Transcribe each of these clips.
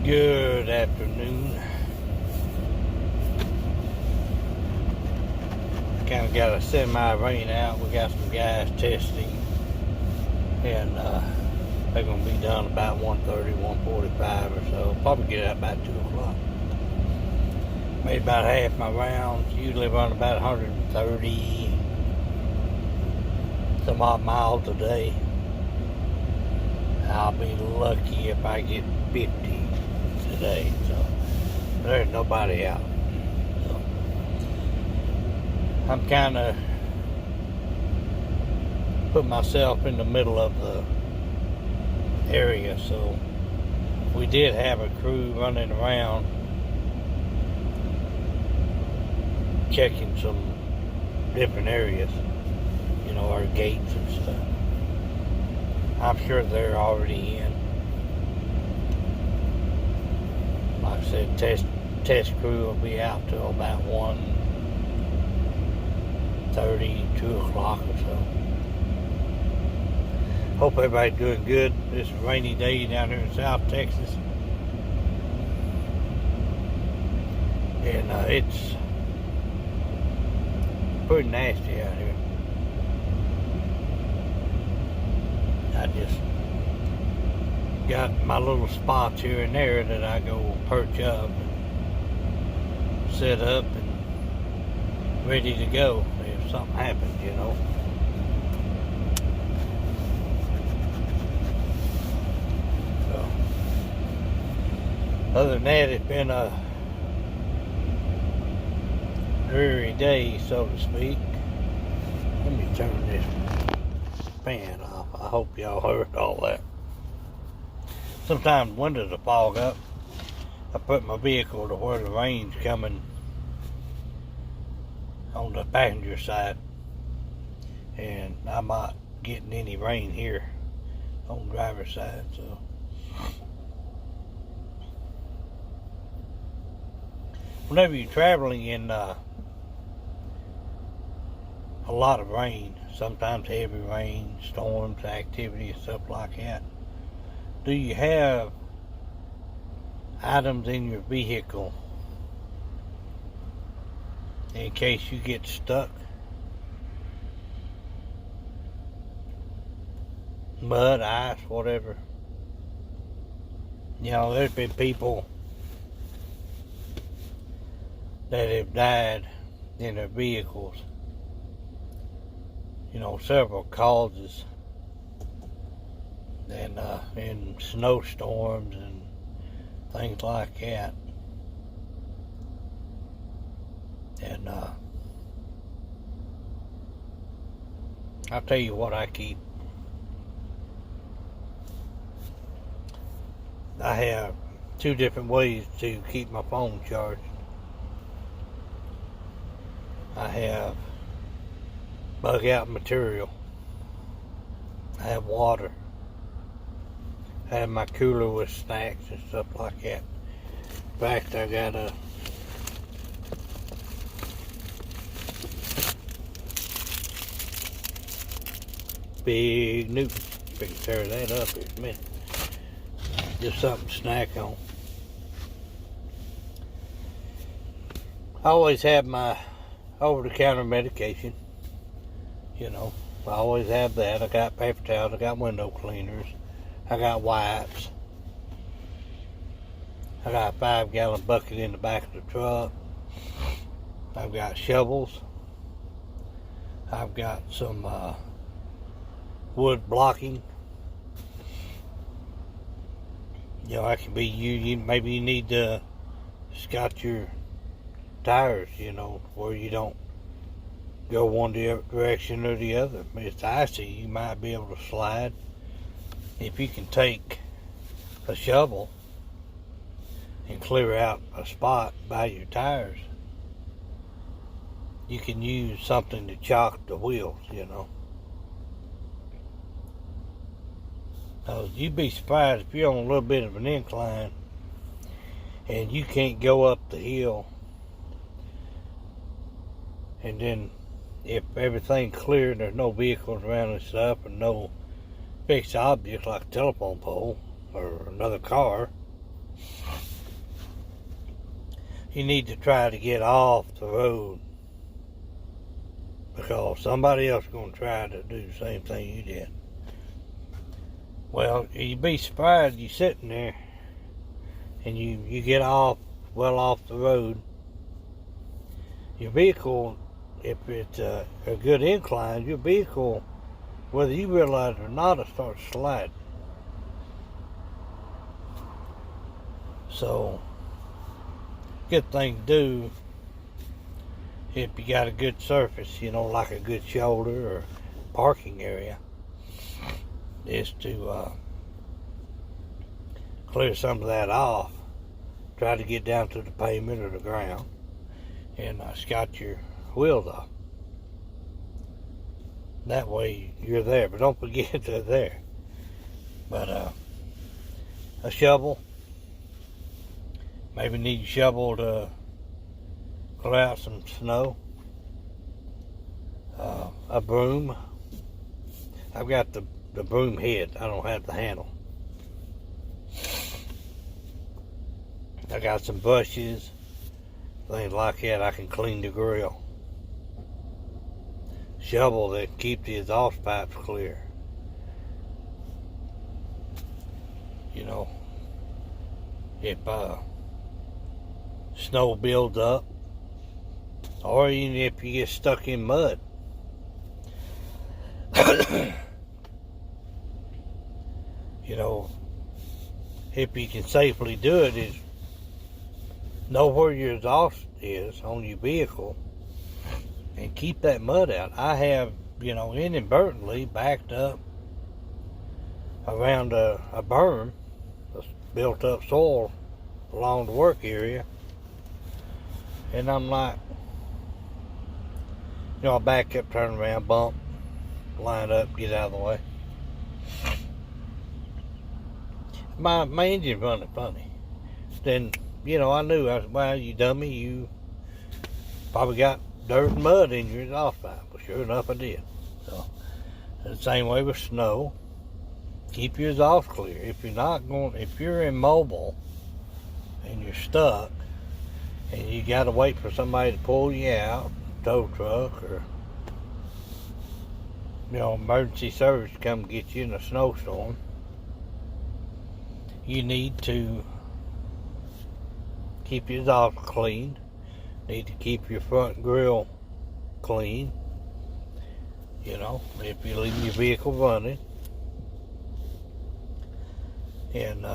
Good afternoon. Kind of got a semi-rain out. We got some guys testing, and they're going to be done about 1:30, 1:45 or so. Probably get out about 2 o'clock. Made about half my rounds. Usually run about 130 some odd miles a day. I'll be lucky if I get 50 today. So there's nobody out. So I'm kind of put myself in the middle of the area. So we did have a crew running around checking some different areas, you know, our gates and stuff. I'm sure they're already in. Like I said, test crew will be out till about 1:30, 2 o'clock or so. Hope everybody's doing good. This rainy day down here in South Texas. And it's pretty nasty out here. I just got my little spots here and there that I go perch up and set up and ready to go if something happens, you know. So, other than that, it's been a dreary day, so to speak. Let me turn this fan off. I hope y'all heard all that. Sometimes windows will fog up. I put my vehicle to where the rain's coming on the passenger side, and I'm not getting any rain here on the driver's side. So whenever you're traveling in a lot of rain, sometimes heavy rain, storms, activity, and stuff like that, do you have items in your vehicle in case you get stuck? Mud, ice, whatever. You know, there's been people that have died in their vehicles. You know, several causes, and in snowstorms and things like that. And I'll tell you what I keep. I have two different ways to keep my phone charged. I have bug out material. I have water. I have my cooler with snacks and stuff like that. In fact, I got a big Newton. If we can tear that up in a minute. Just something to snack on. I always have my over-the-counter medication. You know, I always have that. I got paper towels, I got window cleaners, I got wipes, I got a 5-gallon bucket in the back of the truck, I've got shovels, I've got some wood blocking. You know, that can be maybe you need to scotch your tires, you know, where you don't go one direction or the other. If it's icy, you might be able to slide. If you can take a shovel and clear out a spot by your tires, you can use something to chock the wheels, you know. You'd be surprised if you're on a little bit of an incline and you can't go up the hill, and then if everything's clear and there's no vehicles around and stuff and no fixed objects like a telephone pole or another car, You need to try to get off the road, because somebody else is going to try to do the same thing you did. Well, you'd be surprised. You're sitting there and you get well off the road. Your vehicle, if it's a good incline, your vehicle, whether you realize it or not, will start sliding. So, good thing to do if you got a good surface, like a good shoulder or parking area, is to clear some of that off. Try to get down to the pavement or the ground and scotch your wheels off. That way you're there, but don't forget they're there. But a shovel, maybe need a shovel to clear out some snow. A broom. I've got the broom head. I don't have the handle. I got some brushes, things like that. I can clean the grill. Shovel that keep the exhaust pipes clear. If snow builds up, or even if you get stuck in mud. If you can safely do it, is know where your exhaust is on your vehicle and keep that mud out. I have, inadvertently backed up around a berm, that's built up soil along the work area, and I'm like, I back up, turn around, bump, line up, get out of the way. My engine's running funny. Then, I knew, I said, well, you dummy, you probably got dirt and mud in your exhaust pipe. Well, sure enough, I did. So, the same way with snow. Keep your exhaust clear. If you're immobile and you're stuck and you got to wait for somebody to pull you out, tow truck or, emergency service to come get you in a snowstorm, you need to keep your exhaust clean. Need to keep your front grille clean. If you're leaving your vehicle running. And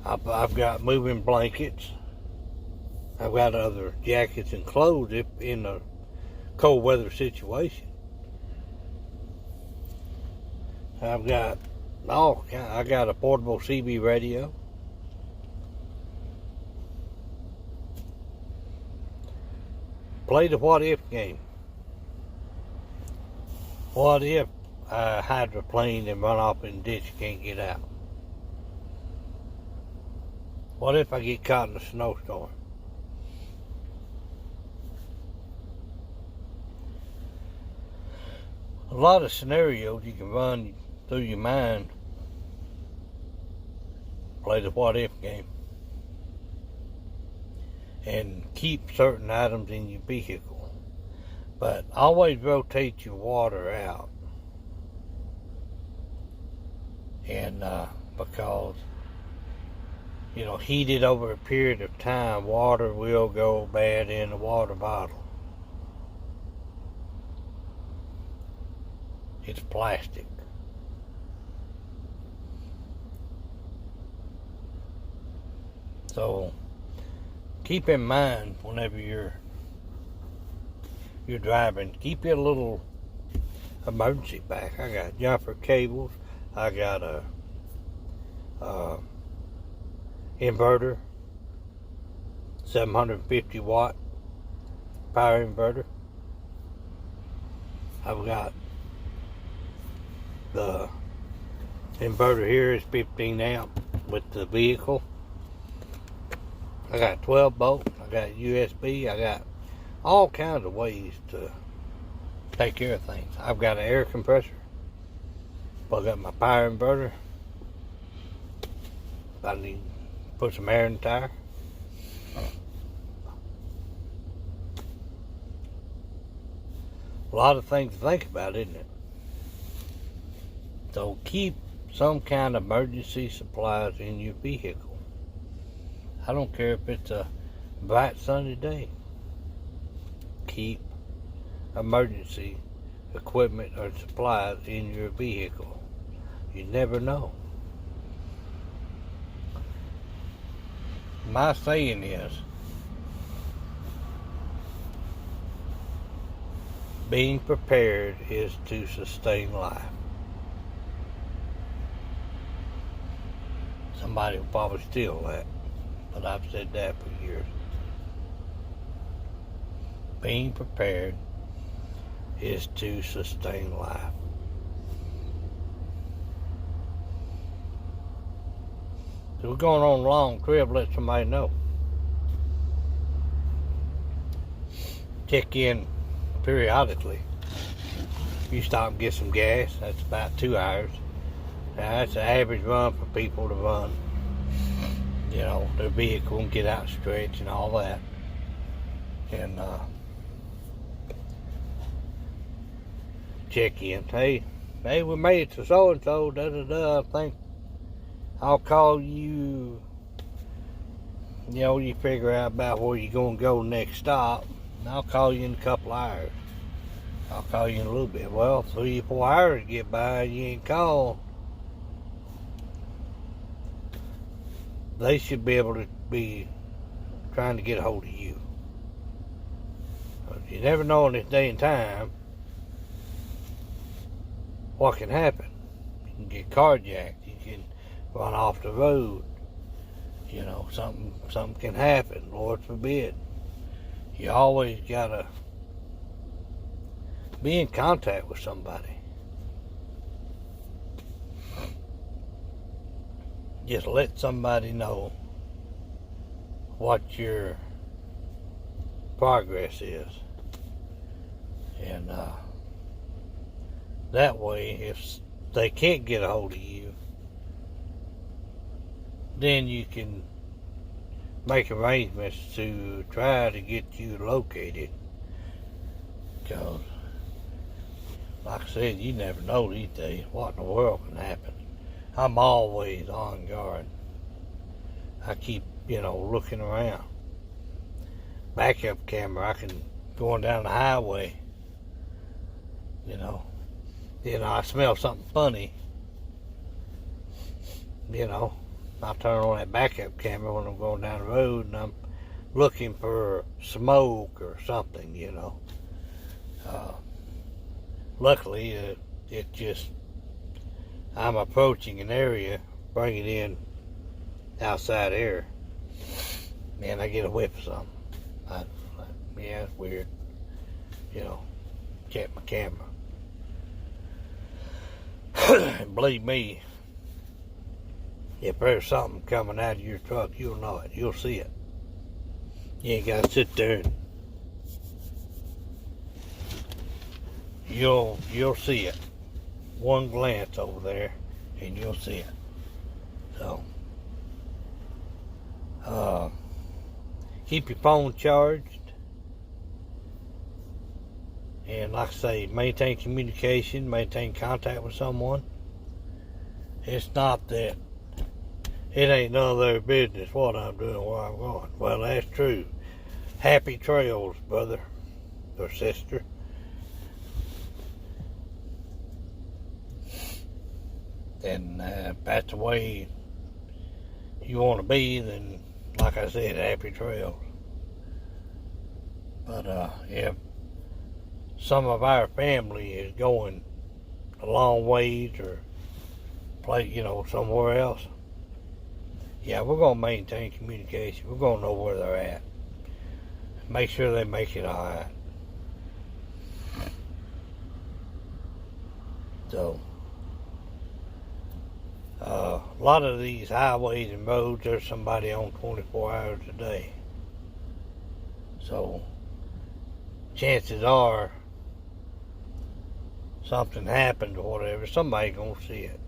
I've got moving blankets. I've got other jackets and clothes if in a cold weather situation. I got a portable CB radio. Play the what if game. What if I hydroplane and run off in the ditch and can't get out? What if I get caught in a snowstorm? A lot of scenarios you can run through your mind. Play the what if game. And keep certain items in your vehicle. But always rotate your water out. And because, heated over a period of time, water will go bad in the water bottle. It's plastic. So keep in mind whenever you're driving, keep your little emergency pack. I got jumper cables. I got a inverter, 750 watt power inverter. I've got the inverter here is 15 amp with the vehicle. I got 12 volts, I got USB, I got all kinds of ways to take care of things. I've got an air compressor, plug up my power inverter. If I need Put some air in the tire. A lot of things to think about, isn't it? So keep some kind of emergency supplies in your vehicle. I don't care if it's a bright sunny day. Keep emergency equipment or supplies in your vehicle. You never know. My saying is, being prepared is to sustain life. Somebody will probably steal that, but I've said that for years. Being prepared is to sustain life. So we're going on a long trip, let somebody know. Check in periodically. You stop and get some gas, that's about 2 hours. Now that's an average run for people to run, you know, their vehicle and get out and stretch and all that. And check in. Hey, we made it to so and so, I think I'll call you. You know, you figure out about where you're gonna go next stop. And I'll call you in a couple hours. I'll call you in a little bit. Well, 3 or 4 hours get by and you ain't called. They should be able to be trying to get a hold of you. You never know in this day and time what can happen. You can get carjacked. You can run off the road. You know, something can happen. Lord forbid. You always gotta be in contact with somebody. Just let somebody know what your progress is. And that way, if they can't get a hold of you, then you can make arrangements to try to get you located. Because, like I said, you never know these days what in the world can happen. I'm always on guard. I keep, you know, looking around. Backup camera, I can going down the highway, you know, I smell something funny, you know, I turn on that backup camera when I'm going down the road and I'm looking for smoke or something, you know. Luckily, it just, I'm approaching an area, bringing in outside air, and I get a whiff of something. Yeah, it's weird. You know, check my camera. Believe me, if there's something coming out of your truck, you'll know it. You'll see it. You ain't got to sit there and you'll see it. One glance over there and you'll see it. So keep your phone charged, and like I say, maintain communication, maintain contact with someone. It's not that it ain't none of their business what I'm doing, where I'm going. Well, that's true. Happy trails, brother or sister. And if that's the way you want to be, then, like I said, happy trails. But if some of our family is going a long ways or somewhere else, yeah, we're going to maintain communication. We're going to know where they're at. Make sure they make it all right. So, a lot of these highways and roads, there's somebody on 24 hours a day. So, chances are, something happened or whatever, somebody gonna see it.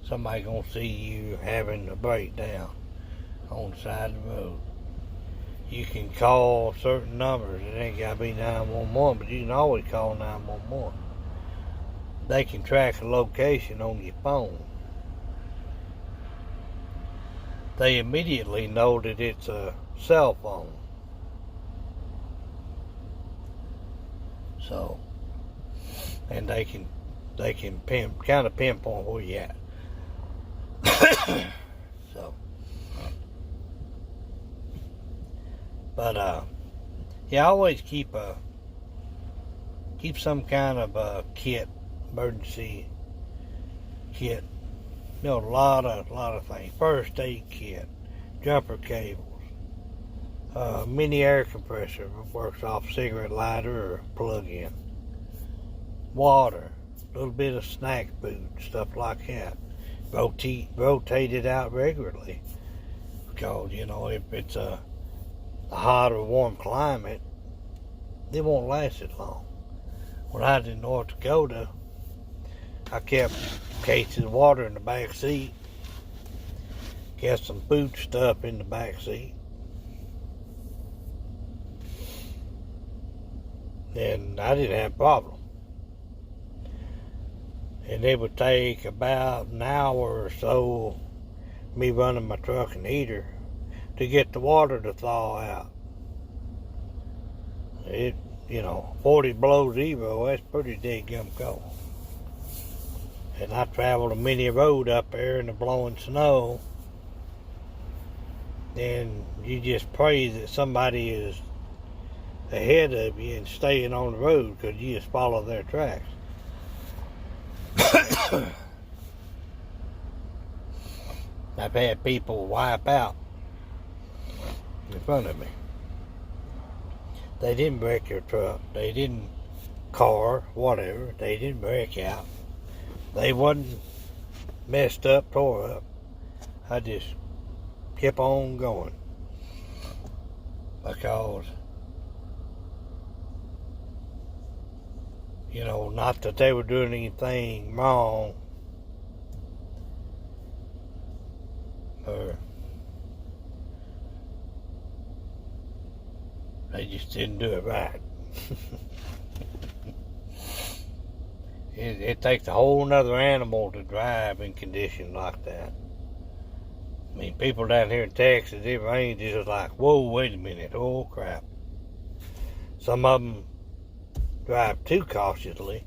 Somebody gonna see you having a breakdown. on the side of the road. You can call certain numbers. It ain't got to be 911, but you can always call 911. They can track a location on your phone. They immediately know that it's a cell phone. So, and they can kind of pinpoint where you at. So, but yeah, always keep some kind of a kit, emergency kit. You know, a lot of things. First aid kit, jumper cables, mini air compressor works off cigarette lighter or plug-in, water, a little bit of snack food, stuff like that. Rotate it out regularly, because you know, if it's a hot or warm climate, it won't last as long. When I was in North Dakota, I kept cases of water in the back seat, kept some food stuff in the back seat, and I didn't have a problem. And it would take about an hour or so, me running my truck and heater, to get the water to thaw out. It, 40 below zero, that's pretty daggum cold. And I traveled a mini road up there in the blowing snow, and you just pray that somebody is ahead of you and staying on the road, because you just follow their tracks. I've had people wipe out in front of me. They didn't wreck their truck. They didn't car, whatever. They didn't wreck out. They wasn't messed up, tore up. I just kept on going, because not that they were doing anything wrong, or they just didn't do it right. It takes a whole nother animal to drive in conditions like that. I mean, people down here in Texas, it rains, it's just like, whoa, wait a minute, oh crap. Some of them drive too cautiously,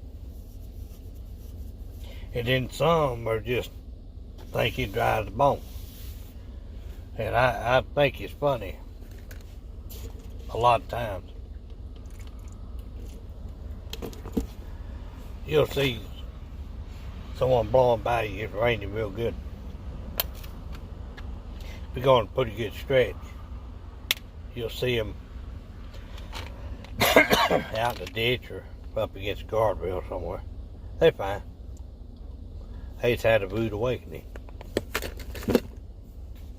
and then some are just think it drives the bone. And I think it's funny a lot of times. You'll see someone blowing by you, it's raining real good. If you're going a pretty good stretch, you'll see them out in the ditch or up against a guardrail somewhere. They're fine. They just had a rude awakening.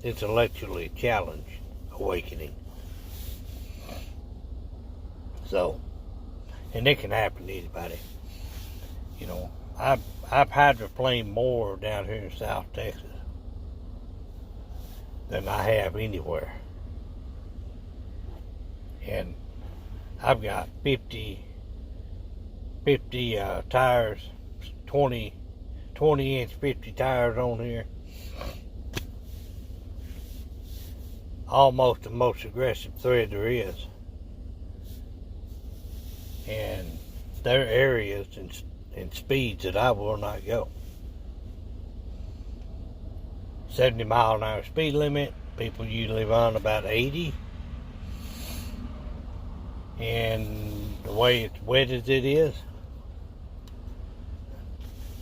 Intellectually challenged awakening. So, and it can happen to anybody. I've hydroplaned more down here in South Texas than I have anywhere. And I've got 50 tires, 20 inch 50 tires on here. Almost the most aggressive thread there is. And there are areas and speeds that I will not go. 70 mile an hour speed limit. People usually run about 80. And the way it's wet as it is,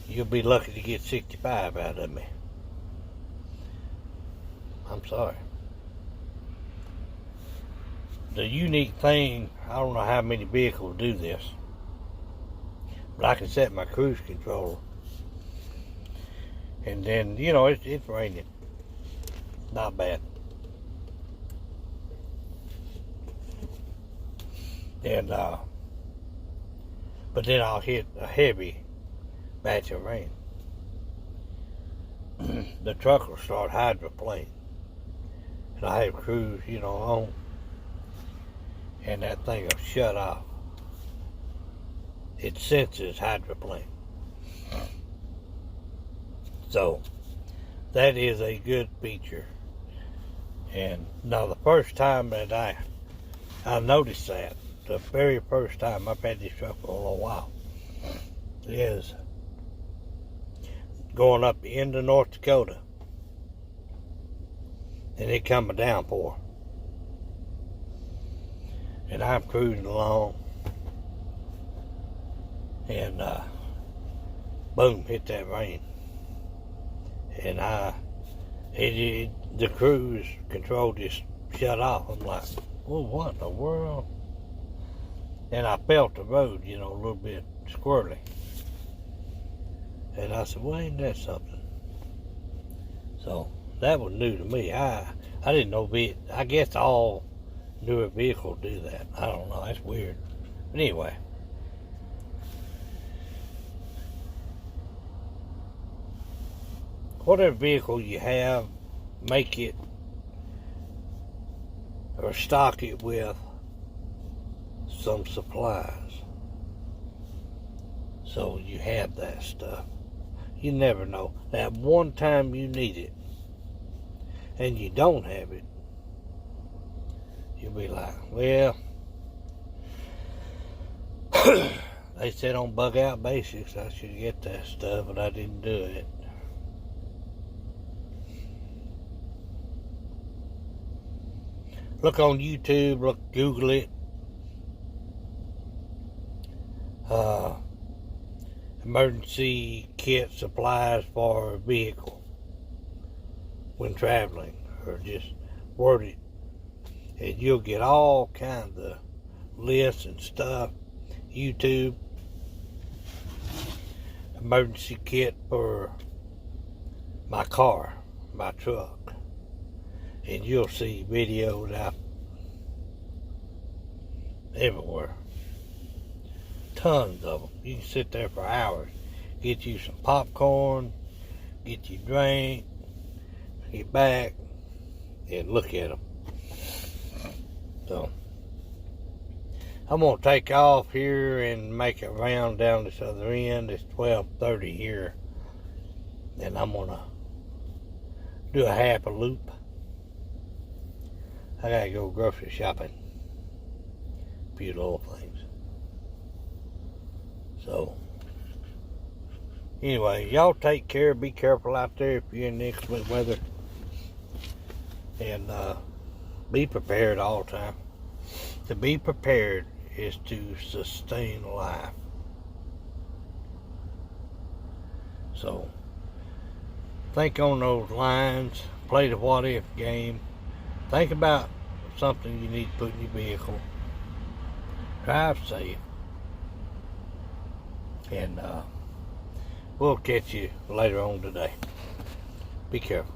you'll be lucky to get 65 out of me. I'm sorry. The unique thing, I don't know how many vehicles do this, but I can set my cruise control, and then, it's raining. Not bad. And, but then I'll hit a heavy batch of rain. The truck will start hydroplaning. and I have cruise, on, and that thing will shut off. It senses hydroplane. So that is a good feature. And now the first time that I noticed that, the very first time, I've had this truck for a little while, is going up into North Dakota, and it come a downpour, and I'm cruising along, and boom, hit that rain, and the cruise control just shut off. I'm like, well, what in the world? And I felt the road, a little bit squirrely. And I said, well, ain't that something? So that was new to me. I didn't know I guess all newer vehicles do that. I don't know. That's weird. But anyway. Whatever vehicle you have, make it or stock it with some supplies, so you have that stuff. You never know. That one time you need it and you don't have it, you'll be like, well, they said on Bug Out Basics I should get that stuff, but I didn't do it. Look on YouTube, Google it. Emergency kit supplies for a vehicle when traveling, or just word it, and you'll get all kinds of lists and stuff. YouTube, emergency kit for my car, my truck, and you'll see videos out everywhere. Tons of them. You can sit there for hours, get you some popcorn, get you a drink, get back, and look at them. So I'm going to take off here and make a round down this other end. It's 12:30 here, and I'm going to do a half a loop. I got to go grocery shopping. A few little things. So, anyway, y'all take care. Be careful out there if you're in the inclement weather. And be prepared all the time. To be prepared is to sustain life. So, think on those lines. Play the what if game. Think about something you need to put in your vehicle. Drive safe. And we'll catch you later on today. Be careful.